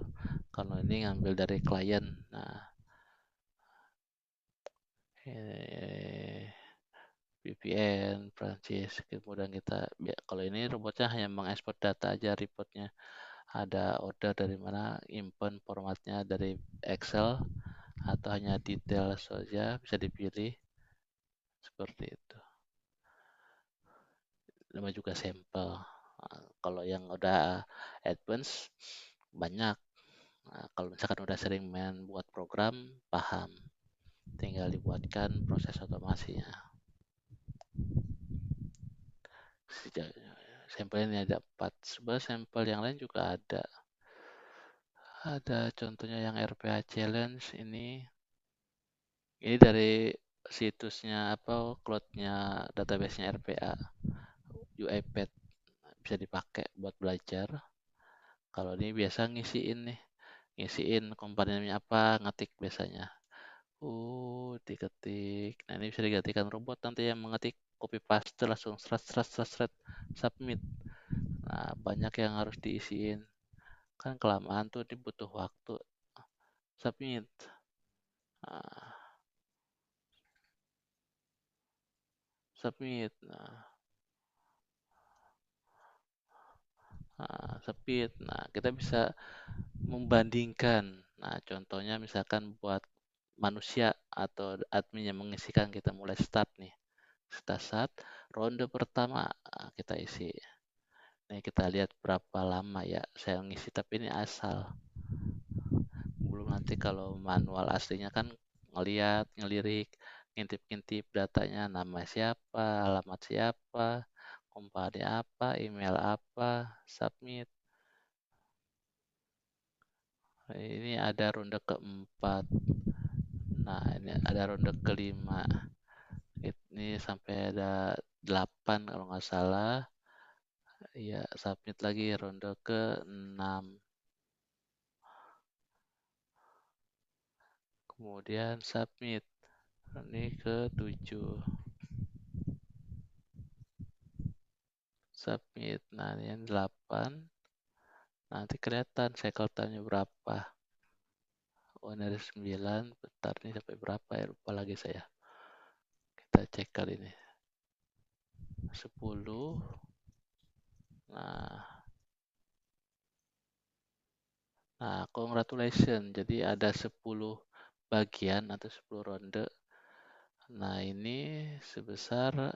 Kalau ini ngambil dari klien. Nah, VPN, Prancis, kemudian kita kalau ini robotnya hanya mengekspor data aja reportnya. Ada order dari mana, import formatnya dari Excel atau hanya detail saja bisa dipilih seperti itu. Nama juga sampel. Nah, kalau yang udah advance banyak. Nah, kalau misalkan udah sering main buat program, paham. Tinggal dibuatkan proses otomasinya. Sampel ini ada 4. Sebenarnya sampel yang lain juga ada. Ada contohnya yang RPA Challenge ini. Ini dari situsnya cloudnya databasenya RPA. UiPath bisa dipakai buat belajar. Kalau ini biasa ngisiin komponennya apa, ngetik biasanya. Diketik. Nah ini bisa digantikan robot nanti yang mengetik, copy paste langsung seret, submit. Nah banyak yang harus diisiin. Kan kelamaan tuh dibutuh waktu. Submit. Nah, submit. Submit. Nah kita bisa membandingkan. Nah contohnya misalkan buat manusia atau admin yang mengisikan, kita mulai start nih. Start ronde pertama kita isi. Nih kita lihat berapa lama ya saya ngisi, tapi ini asal. Belum nanti kalau manual aslinya kan ngelirik, ngintip datanya, nama siapa, alamat siapa, kompani apa, email apa, submit. Ini ada ronde keempat. Nah, ini ada ronde kelima. Ini sampai ada 8 kalau nggak salah. Ya, submit lagi ronde ke-6. Kemudian submit. Ini ke-7. Submit. Nah, ini yang 8. Nanti kelihatan cycle time-nya berapa. Oh, ini ada 9. Bentar, ini sampai berapa ya? Lupa lagi saya. Kita cek kali ini. 10. Nah, congratulations. Jadi ada 10 bagian atau 10 ronde. Nah, ini sebesar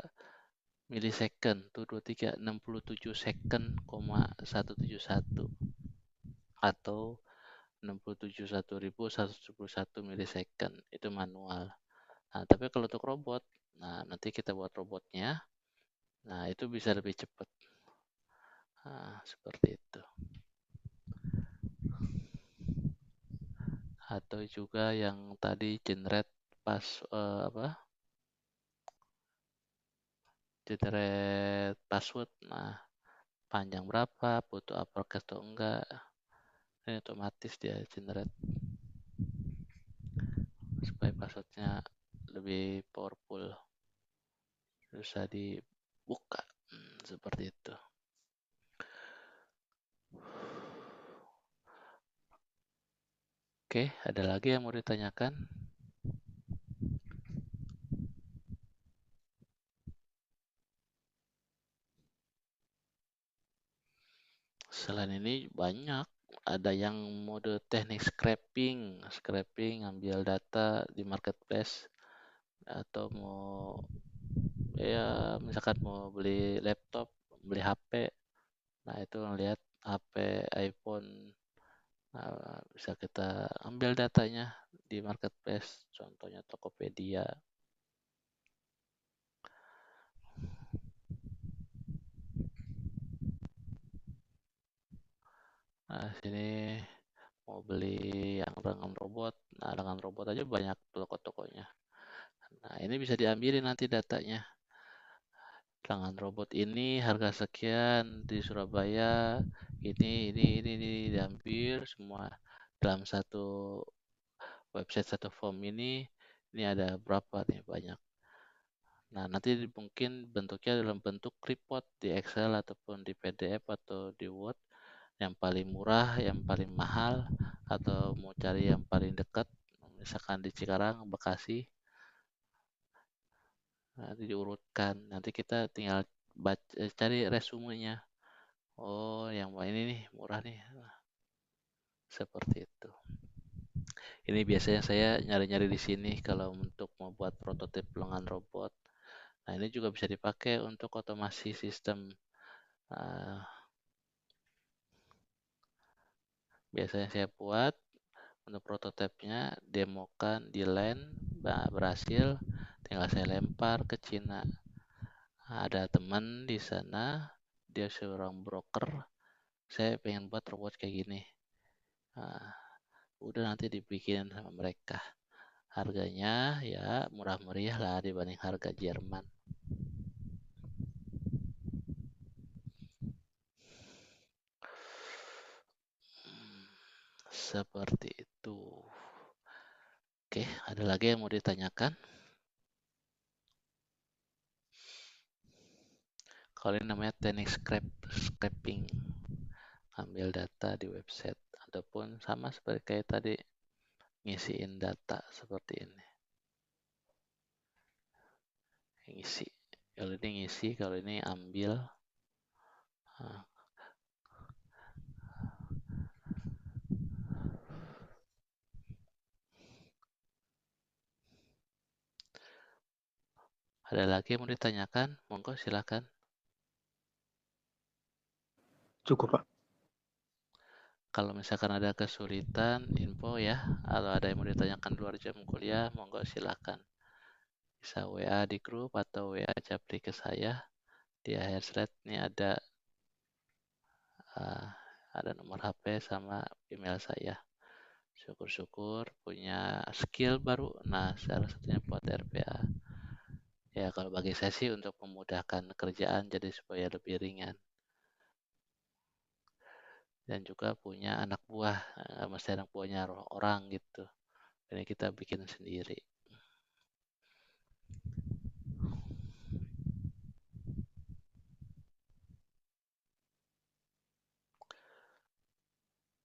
milisecond tuh 23 67 second, 171. atau 67.171 milisecond, itu manual. Nah, tapi kalau untuk robot, nah nanti kita buat robotnya, nah itu bisa lebih cepat. Nah, seperti itu. Atau juga yang tadi generate generate password. Nah, panjang berapa, butuh uppercase atau enggak, ini otomatis dia generate supaya passwordnya lebih powerful, bisa dibuka. Seperti itu. Oke, ada lagi yang mau ditanyakan? Selain ini banyak, ada yang mode teknik scraping ambil data di marketplace, atau mau ya misalkan mau beli laptop, beli HP, nah itu ngelihat HP iPhone, nah, bisa kita ambil datanya di marketplace, contohnya Tokopedia. Nah, sini mau beli yang dengan robot, nah dengan robot aja banyak toko-tokonya. Nah, ini bisa diambilin nanti datanya. Dengan robot ini harga sekian di Surabaya, ini diambil semua dalam satu website, satu form ini ada berapa nih, banyak. Nah, nanti mungkin bentuknya dalam bentuk report di Excel ataupun di PDF atau di Word, yang paling murah, yang paling mahal, atau mau cari yang paling dekat, misalkan di Cikarang, Bekasi. Nanti diurutkan, nanti kita tinggal cari resumenya. Oh, yang ini nih murah nih. Seperti itu. Ini biasanya saya nyari-nyari di sini kalau untuk membuat prototip lengan robot. Nah, ini juga bisa dipakai untuk otomasi sistem. Biasanya saya buat untuk prototipnya, demokan di LAN, berhasil, tinggal saya lempar ke Cina. Ada teman di sana, dia seorang broker, saya pengen buat robot kayak gini. Nah, udah nanti dibikin sama mereka. Harganya ya murah meriah lah dibanding harga Jerman. Seperti itu. Oke, ada lagi yang mau ditanyakan? Kalau ini namanya teknik scraping, ambil data di website, ataupun sama seperti kayak tadi, ngisiin data seperti ini. Ngisi, kalau ini ngisi, kalau ini ambil. Nah, ada lagi yang mau ditanyakan? Monggo silakan. Cukup, Pak. Kalau misalkan ada kesulitan info ya, atau ada yang mau ditanyakan luar jam kuliah, monggo silakan. Bisa WA di grup atau WA japri ke saya. Di akhir slide ini ada nomor HP sama email saya. Syukur-syukur punya skill baru. Nah, salah satunya buat RPA. Ya, kalau bagi saya sih untuk memudahkan kerjaan, jadi supaya lebih ringan. Dan juga punya anak buah, mesti anak buahnya orang gitu. Ini kita bikin sendiri.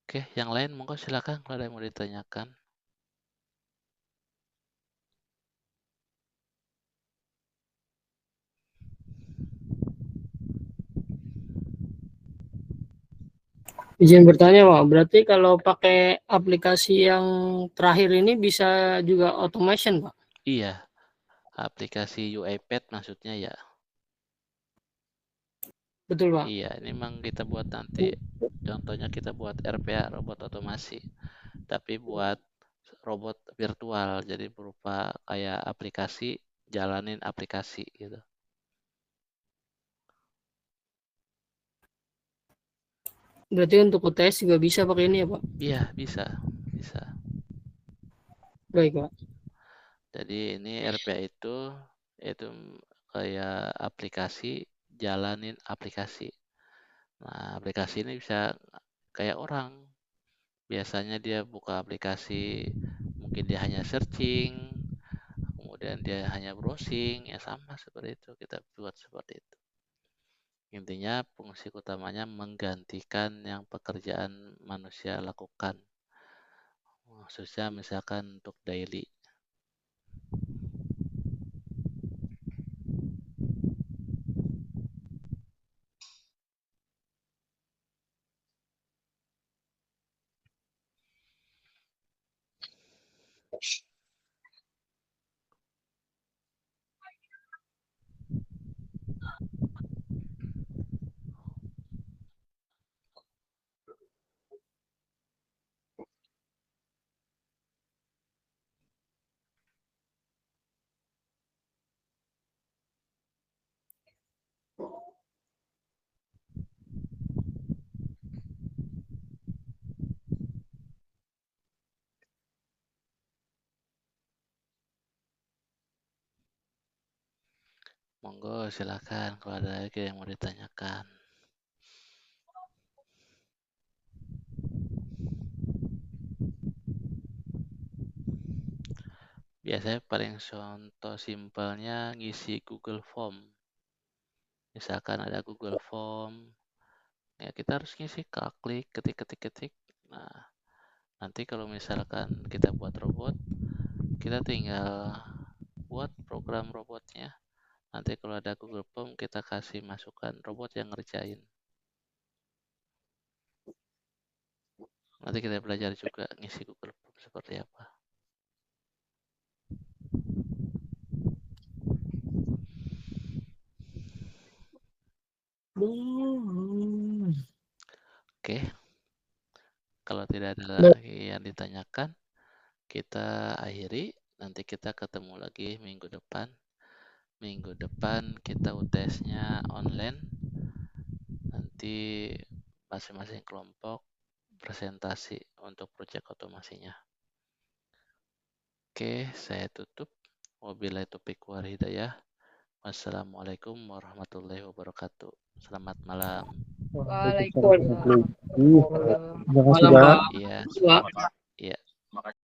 Oke, yang lain monggo silakan kalau ada yang mau ditanyakan. Izin bertanya, Pak. Berarti kalau pakai aplikasi yang terakhir ini bisa juga automation, Pak? Iya, aplikasi UiPath maksudnya ya. Betul, Pak. Iya, ini memang kita buat nanti, contohnya kita buat RPA, robot otomasi, tapi buat robot virtual, jadi berupa kayak aplikasi, jalanin aplikasi gitu. Berarti untuk UTS juga bisa pakai ini ya, Pak? Iya, bisa. Baik, Pak. Jadi ini RPA itu kayak aplikasi, jalanin aplikasi. Nah, aplikasi ini bisa kayak orang. Biasanya dia buka aplikasi, mungkin dia hanya searching, kemudian dia hanya browsing, ya sama seperti itu, kita buat seperti itu. Intinya fungsi utamanya menggantikan yang pekerjaan manusia lakukan, khususnya misalkan untuk daily. Monggo silakan kalau ada lagi yang mau ditanyakan. Biasanya paling contoh simpelnya ngisi Google Form. Misalkan ada Google Form, ya kita harus ngisi, klik, ketik. Nah, nanti kalau misalkan kita buat robot, kita tinggal buat program robotnya. Nanti kalau ada Google Form, kita kasih masukan, robot yang ngerjain. Nanti kita belajar juga ngisi Google Form seperti apa. Oke. Kalau tidak ada lagi yang ditanyakan, kita akhiri. Nanti kita ketemu lagi minggu depan. Minggu depan kita UTS-nya online. Nanti masing-masing kelompok presentasi untuk proyek otomasinya. Oke, saya tutup. Wabillahi taufiq wal hidayah. Wassalamualaikum warahmatullahi wabarakatuh. Selamat malam. Waalaikumsalam. Waalaikumsalam. Terima kasih, Malam, Pak. Pak. Iya. Pak. Iya.